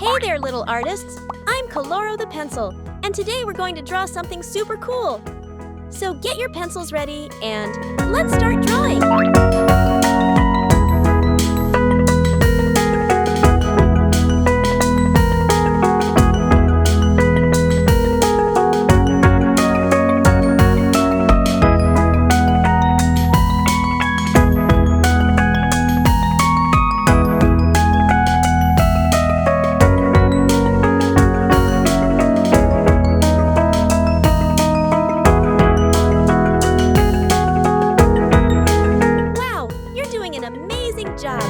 Hey there, little artists! I'm Coloro the Pencil, and today we're going to draw something super cool. So get your pencils ready and let's start drawing! An amazing job!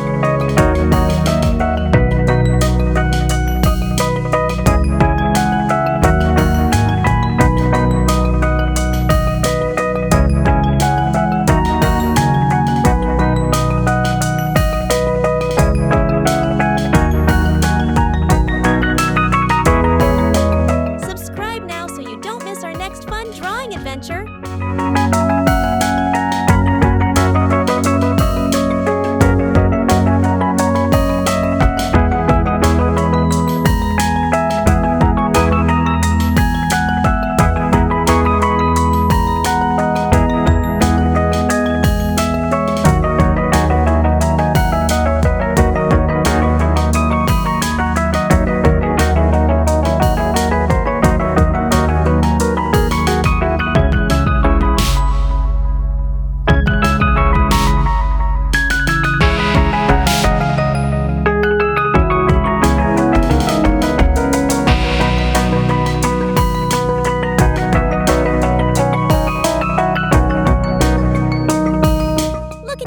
Subscribe now so you don't miss our next fun drawing adventure.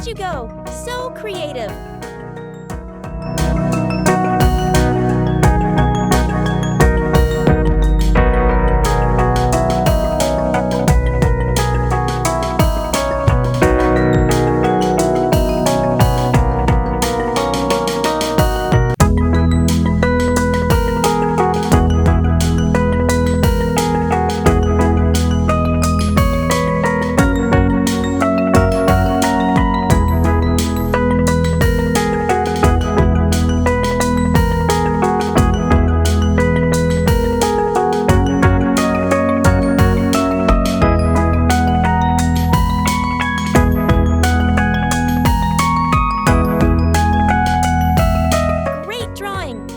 You go! So creative!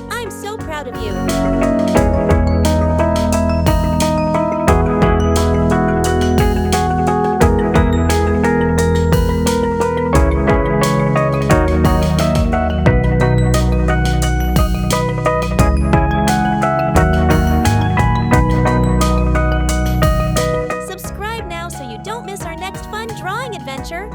I'm so proud of you. Subscribe now so you don't miss our next fun drawing adventure.